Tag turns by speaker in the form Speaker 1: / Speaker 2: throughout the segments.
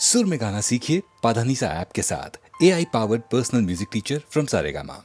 Speaker 1: सुर में गाना सीखिए पाधानीसा ऐप के साथ। AI powered personal music teacher from Saregama.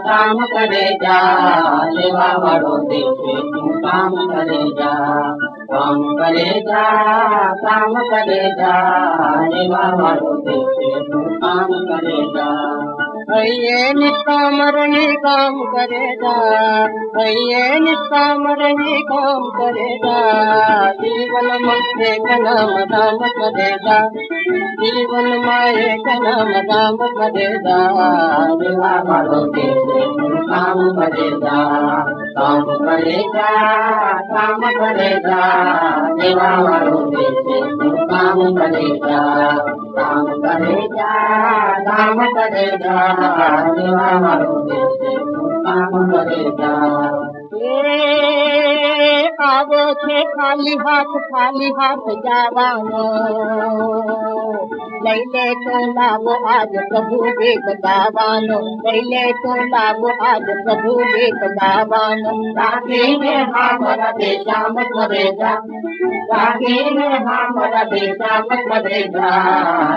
Speaker 2: काम करे जा सेवा वालो देखे तू काम करे जा काम करे जा काम करे जा सेवा वालो देखे तू काम करे जा भैये निष्कामरणी काम करे जा भैये निष्कामरणी काम करे जा जीवन मुझे नाम दाम करे जा जीवन माए नाम दाम करे जा सेवा वालो देखे तू काम करे जा काम करे जा काम करे जा सेवा वालो देखे तू काम करे जा काम करे जा काम करे जा सेवा वालो देखे तू काम करे जा आवो छे खाली हाथ जावानो लैले तो लाभो आज प्रभु देख दावानो लैले तो लाभो आज प्रभु देख दावानो राखी में हमरा देशा मत मरेजा राखी में हमरा देशा मत मरेजा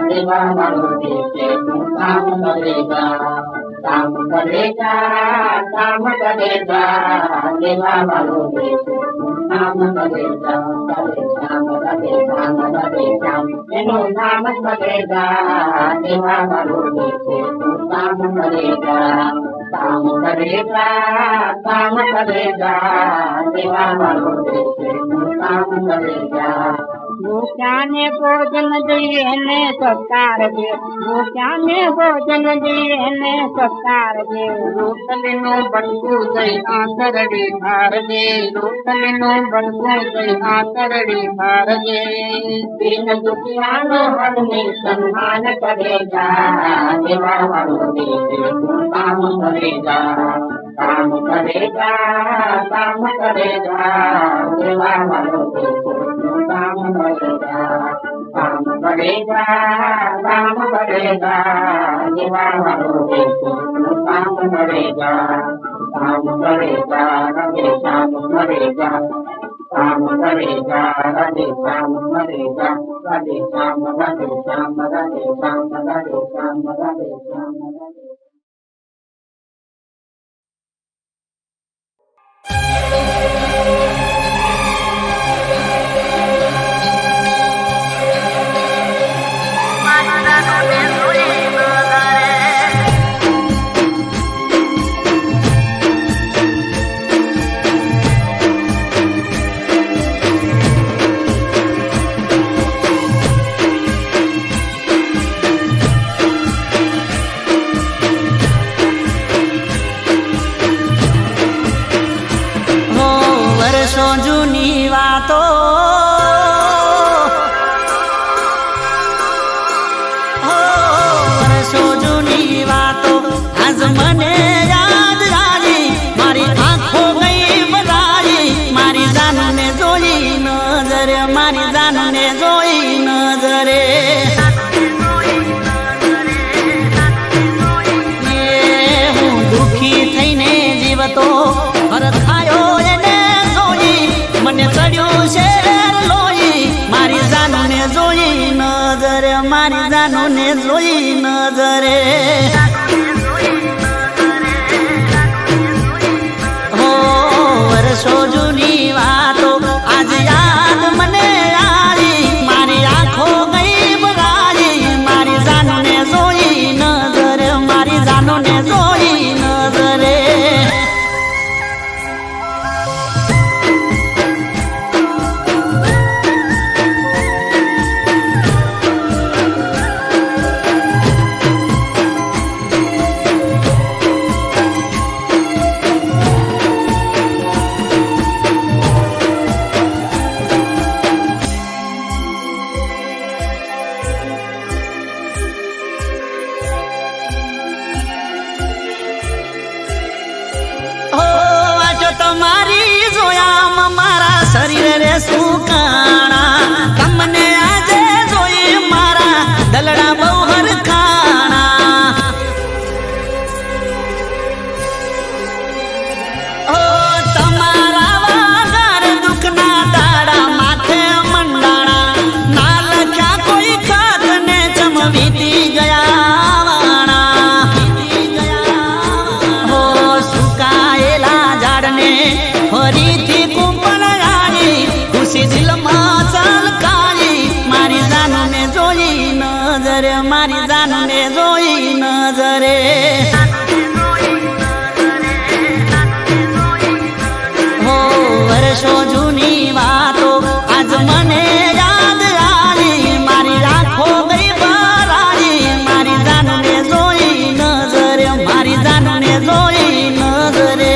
Speaker 2: सेवा वालो देखे तू काम करेगा काम करेगा काम करेगा सेवा वालो देखे काम करेगा एनो नाम करेगा सेवा वालो देखे काम करेगा काम करेगा काम करेगा सेवा वालो देखे काम करेगा भूख्याने भोजन दिए ने सत्कार दे भूख्याने भोजन दिए ने सत्कार दे रोटलीनो बड़कू दई आंतरड़ी धार दे रोटलीनो बड़कू दई आंतरड़ी धार दे दीन दुखियानो हरने सम्मान करेगा सेवा वालो देखे काम करेगा काम करेगा काम करेगा सेवा वालो देखे काम करेगा काम करेगा काम करेगा सेवा वालो देखे काम करेगा काम करेगा रवि श्याम करेगा काम करेगा रवि श्याम करेगा रवि श्याम रवि श्याम रवि श्याम रवि श्याम रवि श्याम
Speaker 3: જૂની વાતો વર્ષો જૂની વાતો આજ મને યાદ આવી મારી આંખો ગઈ બધાઈ મારી જાનને જોઈ નજરે મારી જાનને જોઈ નજરે હું દુખી થઈને જીવતો હરખાયો મને ચડ્યું શેર લોહી મારી જાનને જોઈ નજરે મારી જાનને જોઈ નજરે હો વર્ષો જૂની વાતો આજ યાદ મને આવી મારી આંખો ગઈ બરાઈ મારી જાનને જોઈ નજરે મારી જાનને જોઈ નજરે તમારી જોયામાં મારા શરીર રે સુકાણા તમને આજે જોઈ મારા દલડા બહુ હરખાણા ઓ તમારા વાગર દુખના દાડા માથે મંડાણા ના લખ્યા કોઈ ખાત ને ચમ વીતી ગયા વાણા હો સુકાયેલા ઝાડને ફરીથી કુંપણ આવી ખુશી દિલમાં છલકાઈ મારી જાનને જોઈ નજરે મારી જાનને જોઈ નજરે હો વર્ષો જૂની વાતો આજ મને યાદ આવી મારી આંખો ગઈ ભરાઈ મારી જાનને જોઈ નજરે મારી જાનને જોઈ નજરે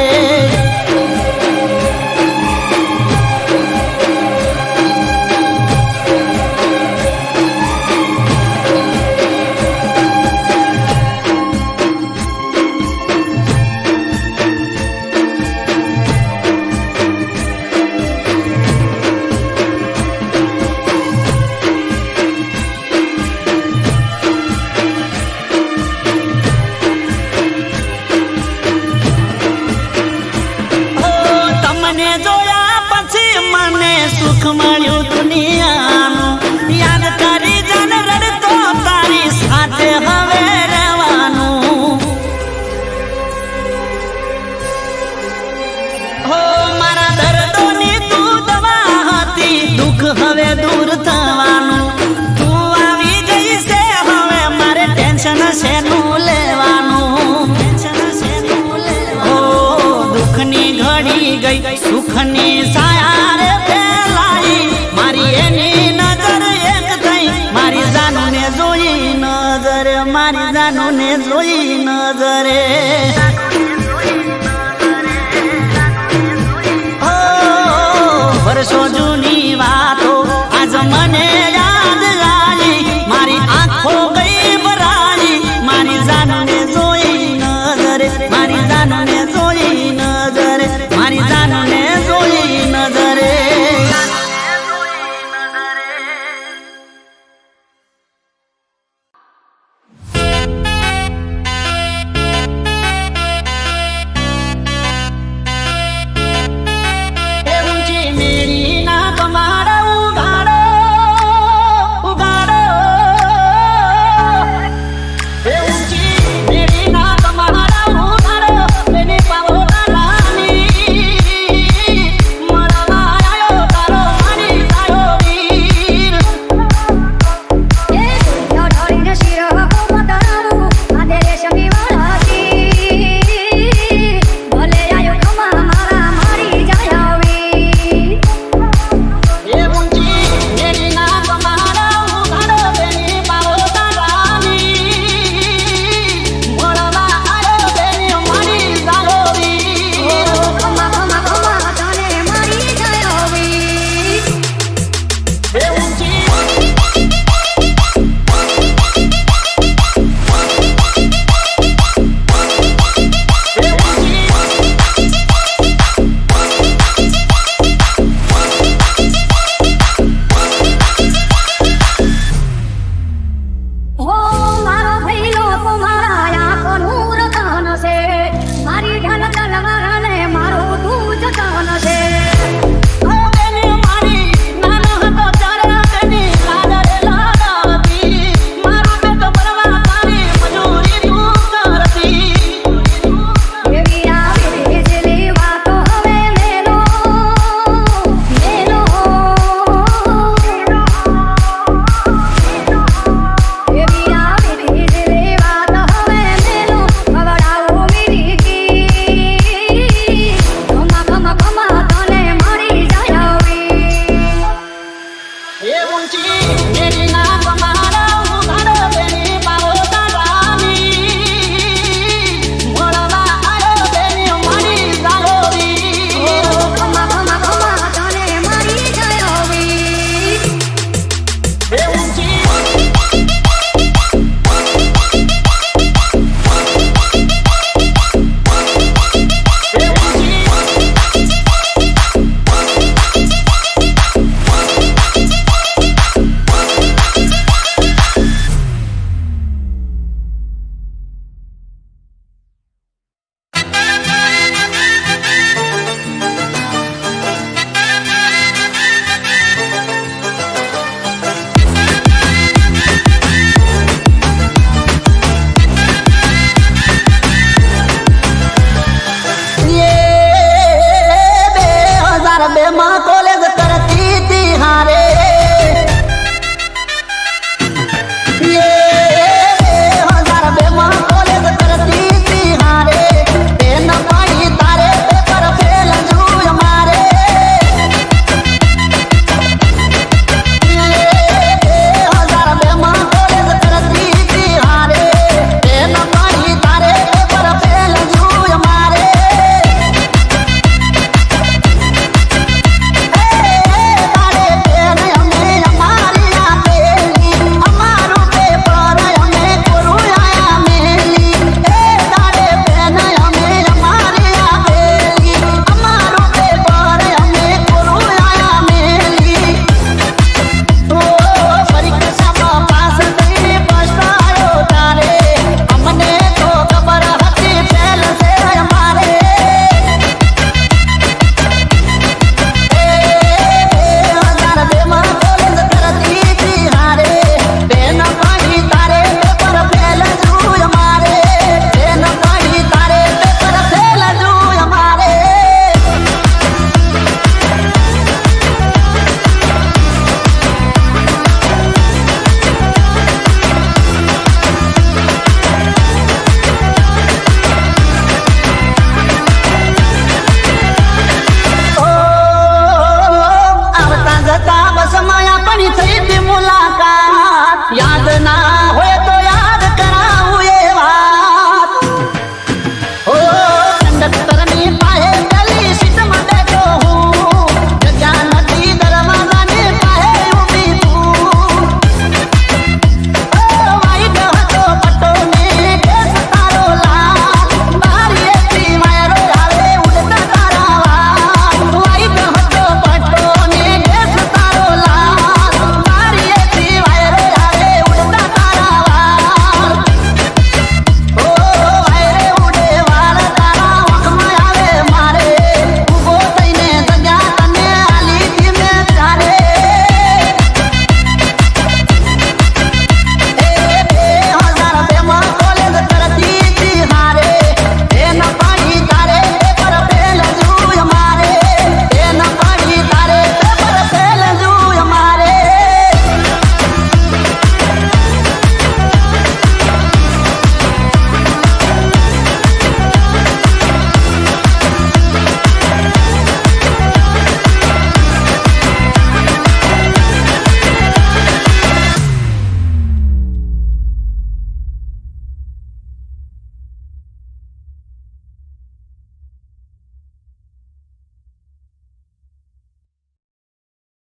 Speaker 3: તમને જોયા પછી મને સુખ મળ્યું દુનિયાનું યાદ કરી જન રડતો તારી સાથે હવે રહેવાનું હો મારા દર્દોની તું દવા હતી દુઃખ હવે દૂર થવાનું તું આવી ગઈ છે હવે મારે ટેન્શન શેનું લેવાનું હો દુઃખની ઘડી ગઈ સુખની સાયા રે ફેલાઈ મારી એની નજર એક થઈ મારી જાનુને જોઈ નજરે મારી જાનુને જોઈ નજરે ઓ વર્ષો જૂની વાતો આજ મને યાદ આવી મારી આંખો